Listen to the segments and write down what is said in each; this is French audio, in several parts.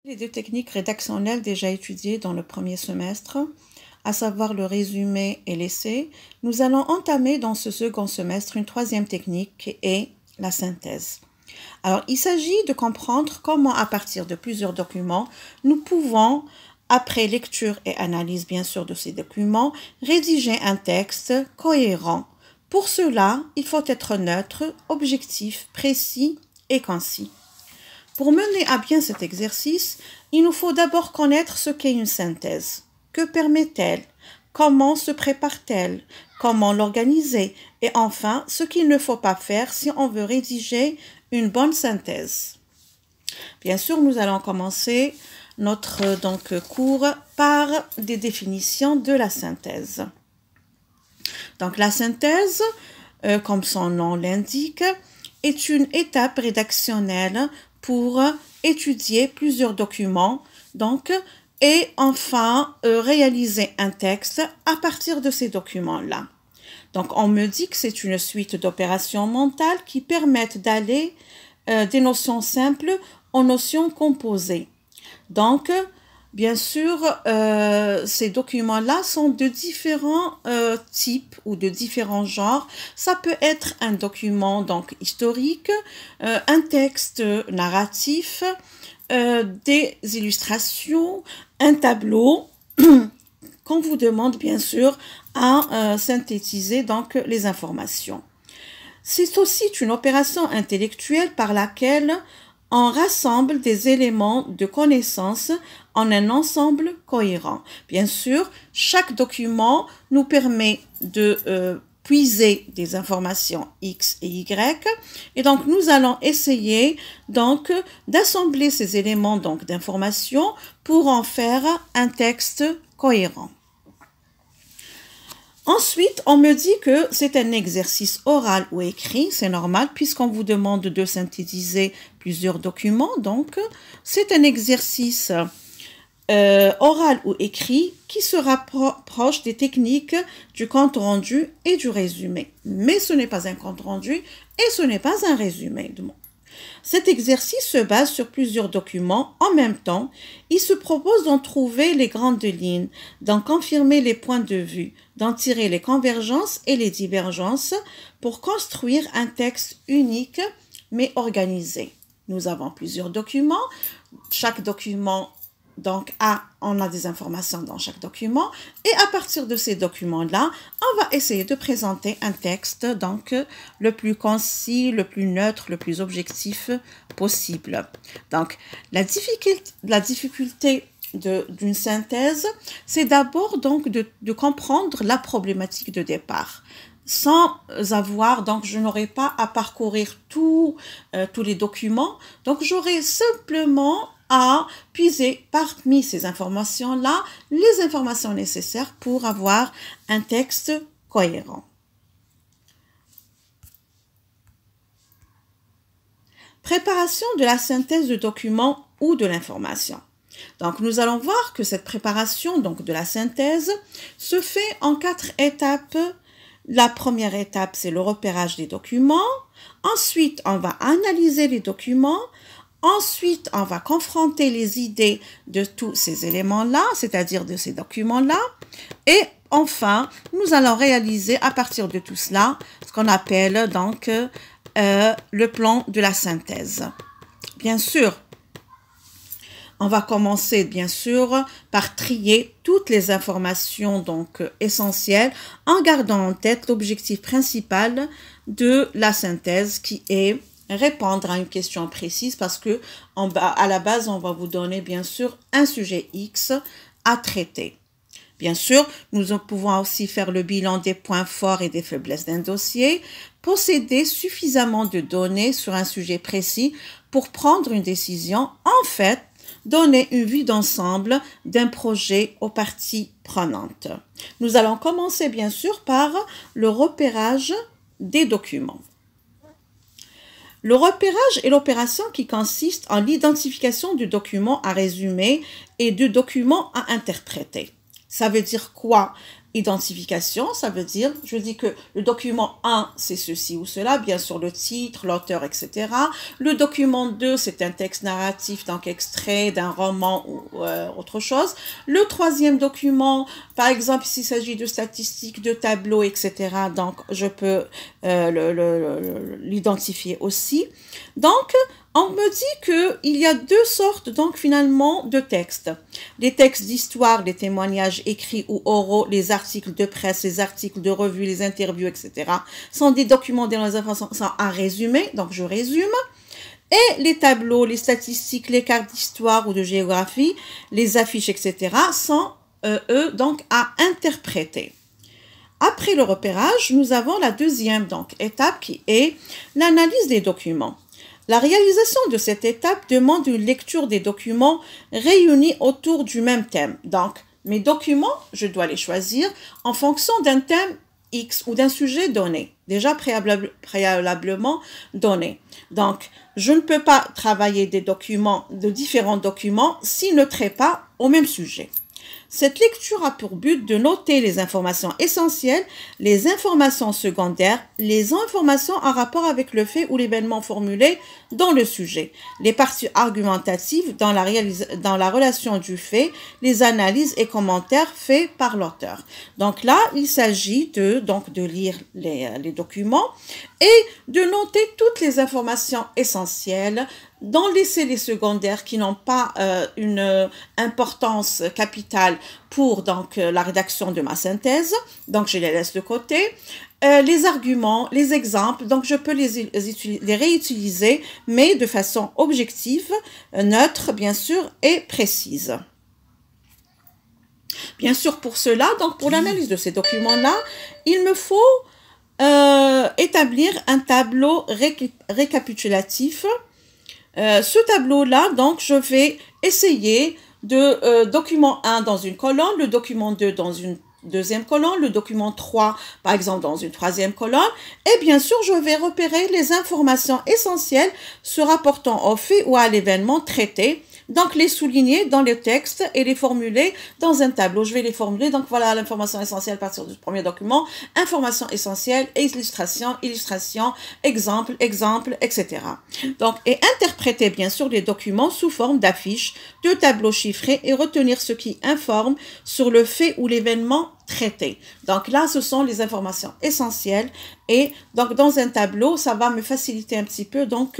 Les deux techniques rédactionnelles déjà étudiées dans le premier semestre, à savoir le résumé et l'essai, nous allons entamer dans ce second semestre une troisième technique qui est la synthèse. Alors, il s'agit de comprendre comment, à partir de plusieurs documents, nous pouvons, après lecture et analyse bien sûr de ces documents, rédiger un texte cohérent. Pour cela, il faut être neutre, objectif, précis et concis. Pour mener à bien cet exercice, il nous faut d'abord connaître ce qu'est une synthèse. Que permet-elle? Comment se prépare-t-elle? Comment l'organiser? Et enfin, ce qu'il ne faut pas faire si on veut rédiger une bonne synthèse. Bien sûr, nous allons commencer notre cours par des définitions de la synthèse. Donc la synthèse, comme son nom l'indique, est une étape rédactionnelle pour étudier plusieurs documents, et enfin réaliser un texte à partir de ces documents-là. Donc on me dit que c'est une suite d'opérations mentales qui permettent d'aller des notions simples aux notions composées. Donc, bien sûr, ces documents-là sont de différents types ou de différents genres. Ça peut être un document historique, un texte narratif, des illustrations, un tableau qu'on vous demande bien sûr à synthétiser les informations. C'est aussi une opération intellectuelle par laquelle on rassemble des éléments de connaissance en un ensemble cohérent. Bien sûr, chaque document nous permet de puiser des informations X et Y, et donc nous allons essayer d'assembler ces éléments d'information pour en faire un texte cohérent. Ensuite, on me dit que c'est un exercice oral ou écrit, c'est normal puisqu'on vous demande de synthétiser plusieurs documents, donc c'est un exercice oral ou écrit qui se rapproche des techniques du compte rendu et du résumé. Mais ce n'est pas un compte rendu et ce n'est pas un résumé. Cet exercice se base sur plusieurs documents en même temps. Il se propose d'en trouver les grandes lignes, d'en confirmer les points de vue, d'en tirer les convergences et les divergences pour construire un texte unique mais organisé. Nous avons plusieurs documents. Chaque document on a des informations dans chaque document et à partir de ces documents-là, on va essayer de présenter un texte le plus concis, le plus neutre, le plus objectif possible. Donc, la difficulté d'une synthèse, c'est d'abord de comprendre la problématique de départ. Sans avoir, je n'aurai pas à parcourir tous les documents, j'aurai simplement à puiser parmi ces informations-là les informations nécessaires pour avoir un texte cohérent. Préparation de la synthèse de documents ou de l'information. Donc, nous allons voir que cette préparation de la synthèse se fait en 4 étapes. La première étape, c'est le repérage des documents. Ensuite, on va analyser les documents. Ensuite, on va confronter les idées de tous ces éléments-là, c'est-à-dire de ces documents-là. Et enfin, nous allons réaliser à partir de tout cela ce qu'on appelle le plan de la synthèse. Bien sûr, on va commencer bien sûr par trier toutes les informations essentielles en gardant en tête l'objectif principal de la synthèse qui est répondre à une question précise parce que à la base, on va vous donner bien sûr un sujet X à traiter. Bien sûr, nous pouvons aussi faire le bilan des points forts et des faiblesses d'un dossier, posséder suffisamment de données sur un sujet précis pour prendre une décision, en fait, donner une vue d'ensemble d'un projet aux parties prenantes. Nous allons commencer bien sûr par le repérage des documents. Le repérage est l'opération qui consiste en l'identification du document à résumer et du document à interpréter. Ça veut dire quoi? Identification, ça veut dire, je dis que le document 1, c'est ceci ou cela, bien sûr le titre, l'auteur, etc. Le document 2, c'est un texte narratif, donc extrait d'un roman ou autre chose. Le troisième document, par exemple, s'il s'agit de statistiques, de tableaux, etc., donc je peux l'identifier aussi. Donc, on me dit qu'il y a deux sortes, donc finalement, de textes. Les textes d'histoire, les témoignages écrits ou oraux, les articles de presse, les articles de revue, les interviews, etc. sont des documents dont les informations sont un résumé, donc je résume. Et les tableaux, les statistiques, les cartes d'histoire ou de géographie, les affiches, etc. sont, eux, donc à interpréter. Après le repérage, nous avons la deuxième donc, étape qui est l'analyse des documents. La réalisation de cette étape demande une lecture des documents réunis autour du même thème. Donc, mes documents, je dois les choisir en fonction d'un thème X ou d'un sujet donné, déjà préalablement donné. Donc, je ne peux pas travailler des documents, de différents documents, s'ils ne traitent pas au même sujet. Cette lecture a pour but de noter les informations essentielles, les informations secondaires, les informations en rapport avec le fait ou l'événement formulé dans le sujet, les parties argumentatives dans la relation du fait, les analyses et commentaires faits par l'auteur. Donc là, il s'agit de lire les documents et de noter toutes les informations essentielles, d'en laisser les secondaires qui n'ont pas une importance capitale pour la rédaction de ma synthèse, donc je les laisse de côté. Les arguments, les exemples, donc je peux les réutiliser, mais de façon objective, neutre bien sûr et précise. Bien sûr, pour cela, donc pour l'analyse de ces documents-là, il me faut établir un tableau récapitulatif. Ce tableau-là, donc, je vais essayer de document 1 dans une colonne, le document 2 dans une deuxième colonne, le document 3, par exemple, dans une troisième colonne. Et bien sûr, je vais repérer les informations essentielles se rapportant au fait ou à l'événement traité. Donc, les souligner dans le texte et les formuler dans un tableau. Je vais les formuler. Donc, voilà l'information essentielle à partir du premier document. Information essentielle, illustration, exemple, etc. Donc, et interpréter, bien sûr, les documents sous forme d'affiches, de tableaux chiffrés et retenir ce qui informe sur le fait ou l'événement traité. Donc là, ce sont les informations essentielles et donc dans un tableau, ça va me faciliter un petit peu donc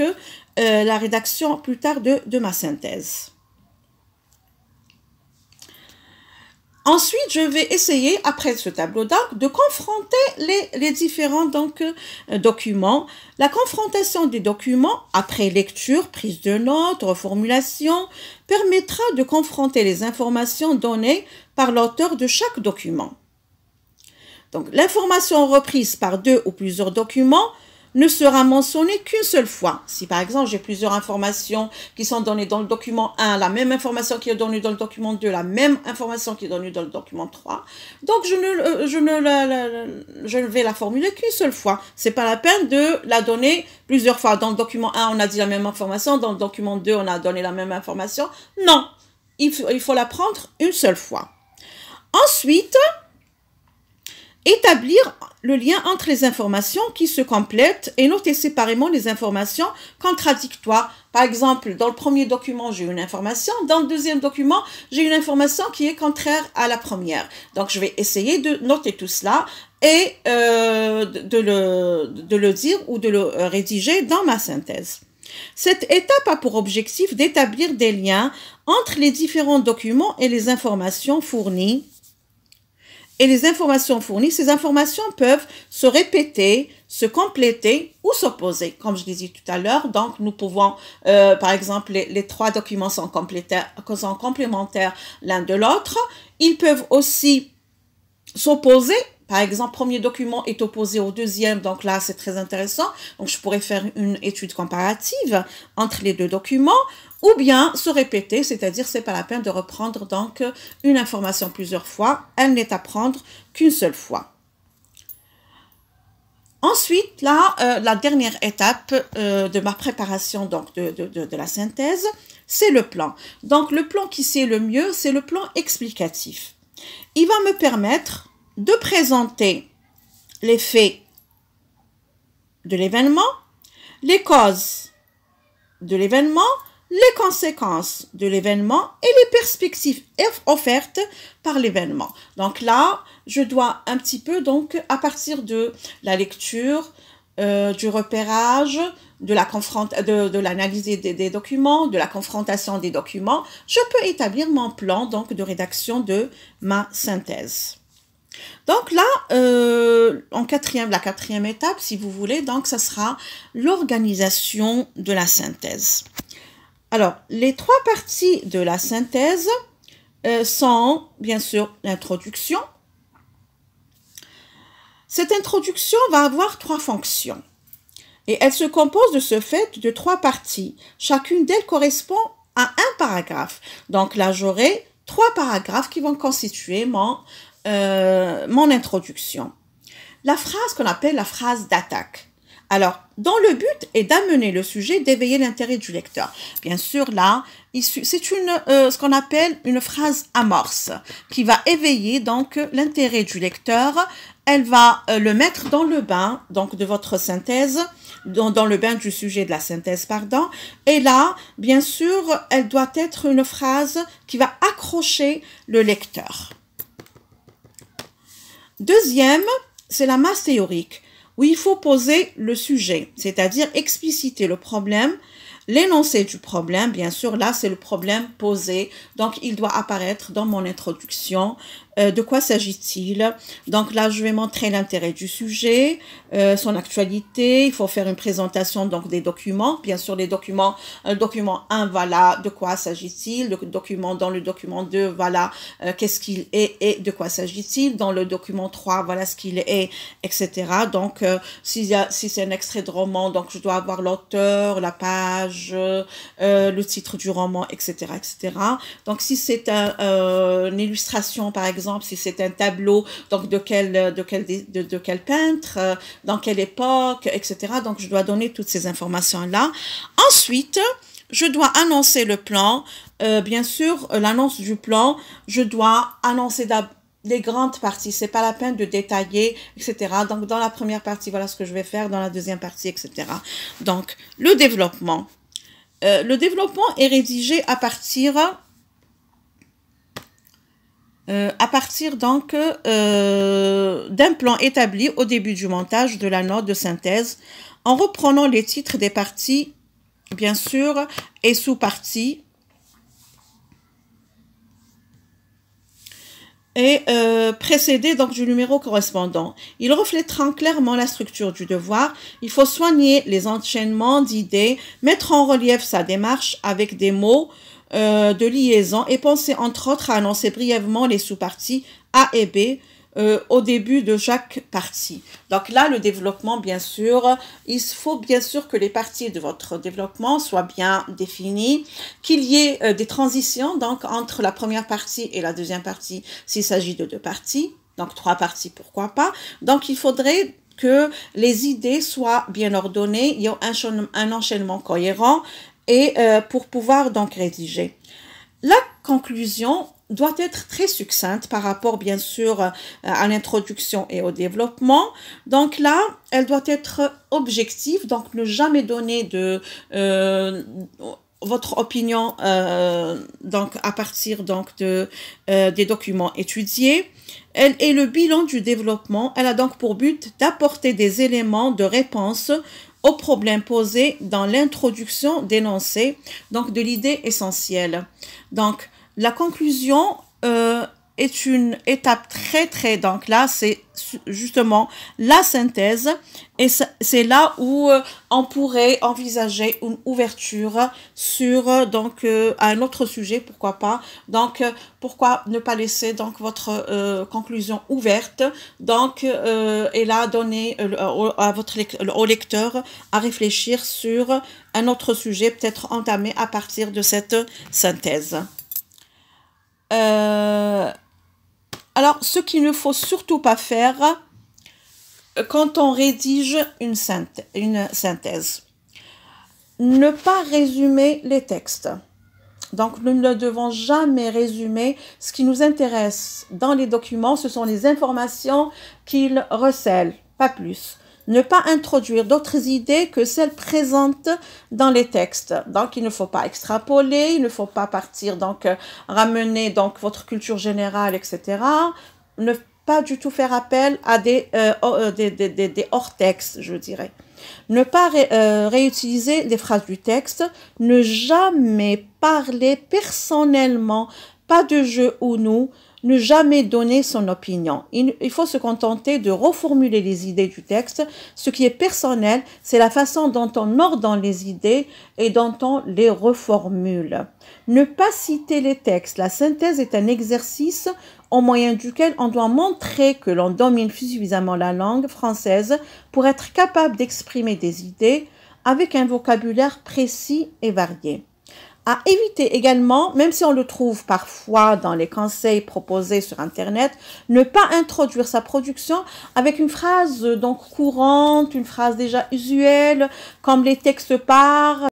la rédaction plus tard de ma synthèse. Ensuite, je vais essayer, après ce tableau de confronter les différents documents. La confrontation des documents, après lecture, prise de notes, reformulation, permettra de confronter les informations données par l'auteur de chaque document. Donc, l'information reprise par deux ou plusieurs documents ne sera mentionnée qu'une seule fois. Si par exemple j'ai plusieurs informations qui sont données dans le document 1, la même information qui est donnée dans le document 2, la même information qui est donnée dans le document 3, donc je ne vais la formuler qu'une seule fois. C'est pas la peine de la donner plusieurs fois. Dans le document 1, on a dit la même information, dans le document 2, on a donné la même information. Non, il faut la prendre une seule fois. Ensuite, établir le lien entre les informations qui se complètent et noter séparément les informations contradictoires. Par exemple, dans le premier document, j'ai une information. Dans le deuxième document, j'ai une information qui est contraire à la première. Donc, je vais essayer de noter tout cela et de le dire ou de le rédiger dans ma synthèse. Cette étape a pour objectif d'établir des liens entre les différents documents et les informations fournies. Ces informations peuvent se répéter, se compléter ou s'opposer. Comme je l'ai dit tout à l'heure, donc nous pouvons, par exemple, les trois documents sont complémentaires l'un de l'autre. Ils peuvent aussi s'opposer. Par exemple, premier document est opposé au deuxième, donc là, c'est très intéressant. Donc, je pourrais faire une étude comparative entre les deux documents, ou bien se répéter, c'est-à-dire, c'est pas la peine de reprendre donc une information plusieurs fois. Elle n'est à prendre qu'une seule fois. Ensuite, là, la dernière étape de ma préparation donc de la synthèse, c'est le plan. Donc, le plan qui c'est le mieux, c'est le plan explicatif. Il va me permettre de présenter les faits de l'événement, les causes de l'événement, les conséquences de l'événement et les perspectives offertes par l'événement. Donc là, je dois un petit peu, donc, à partir de la lecture, du repérage, de l'analyse des documents, de la confrontation des documents, je peux établir mon plan donc de rédaction de ma synthèse. Donc là, la quatrième étape, si vous voulez, donc ça sera l'organisation de la synthèse. Alors, les trois parties de la synthèse sont bien sûr l'introduction. Cette introduction va avoir trois fonctions et elle se compose de ce fait de trois parties. Chacune d'elles correspond à un paragraphe. Donc là, j'aurai trois paragraphes qui vont constituer mon introduction. La phrase qu'on appelle la phrase d'attaque. Alors, dont le but est d'amener le sujet, d'éveiller l'intérêt du lecteur. Bien sûr, là, c'est ce qu'on appelle une phrase amorce qui va éveiller donc l'intérêt du lecteur. Elle va le mettre dans le bain donc de votre synthèse, dans le bain du sujet de la synthèse, pardon. Et là, bien sûr, elle doit être une phrase qui va accrocher le lecteur. Deuxième, c'est la masse théorique, où il faut poser le sujet, c'est-à-dire expliciter le problème, l'énoncé du problème. Bien sûr, là, c'est le problème posé, donc il doit apparaître dans mon introduction. De quoi s'agit-il? Donc là, je vais montrer l'intérêt du sujet, son actualité. Il faut faire une présentation donc des documents. Bien sûr, les documents, le document 1, voilà, de quoi s'agit-il? Dans le document 2, voilà, qu'est-ce qu'il est et de quoi s'agit-il? Dans le document 3, voilà ce qu'il est, etc. Donc, si c'est un extrait de roman, donc je dois avoir l'auteur, la page, le titre du roman, etc., etc. Donc, si c'est une illustration, par exemple, si c'est un tableau, donc de quel peintre, dans quelle époque, etc. Donc, je dois donner toutes ces informations-là. Ensuite, je dois annoncer le plan. Bien sûr, l'annonce du plan, je dois annoncer les grandes parties. C'est pas la peine de détailler, etc. Donc, dans la première partie, voilà ce que je vais faire. Dans la deuxième partie, etc. Donc, le développement. Le développement est rédigé à partir donc d'un plan établi au début du montage de la note de synthèse, en reprenant les titres des parties, bien sûr, et sous-parties, et précédé donc du numéro correspondant. Il reflètera clairement la structure du devoir. Il faut soigner les enchaînements d'idées, mettre en relief sa démarche avec des mots de liaison et penser entre autres à annoncer brièvement les sous-parties A et B au début de chaque partie. Donc là, le développement, bien sûr, il faut bien sûr que les parties de votre développement soient bien définies, qu'il y ait des transitions donc entre la première partie et la deuxième partie s'il s'agit de deux parties, donc trois parties, pourquoi pas. Donc il faudrait que les idées soient bien ordonnées, il y a un enchaînement cohérent et pour pouvoir donc rédiger. La conclusion doit être très succincte par rapport bien sûr à l'introduction et au développement. Donc là, elle doit être objective, donc ne jamais donner de votre opinion donc à partir donc des documents étudiés. Elle est le bilan du développement. Elle a donc pour but d'apporter des éléments de réponse aux problèmes posés dans l'introduction d'énoncés, donc de l'idée essentielle. Donc, la conclusion est une étape très, donc là, c'est justement la synthèse, et c'est là où on pourrait envisager une ouverture sur donc un autre sujet, pourquoi pas. Donc, pourquoi ne pas laisser donc votre conclusion ouverte, donc et là donner au lecteur à réfléchir sur un autre sujet, peut-être entamé à partir de cette synthèse. Alors, ce qu'il ne faut surtout pas faire quand on rédige une synthèse, ne pas résumer les textes. Donc, nous ne devons jamais résumer. Ce qui nous intéresse dans les documents, ce sont les informations qu'ils recèlent, pas plus. Ne pas introduire d'autres idées que celles présentes dans les textes. Donc, il ne faut pas extrapoler, il ne faut pas partir, donc, ramener donc votre culture générale, etc. Ne pas du tout faire appel à des hors-textes, je dirais. Ne pas réutiliser des phrases du texte, ne jamais parler personnellement, pas de je ou nous, ne jamais donner son opinion. Il faut se contenter de reformuler les idées du texte. Ce qui est personnel, c'est la façon dont on ordonne les idées et dont on les reformule. Ne pas citer les textes. La synthèse est un exercice au moyen duquel on doit montrer que l'on domine suffisamment la langue française pour être capable d'exprimer des idées avec un vocabulaire précis et varié. À éviter également, même si on le trouve parfois dans les conseils proposés sur Internet, ne pas introduire sa production avec une phrase donc courante, une phrase déjà usuelle, comme les textes par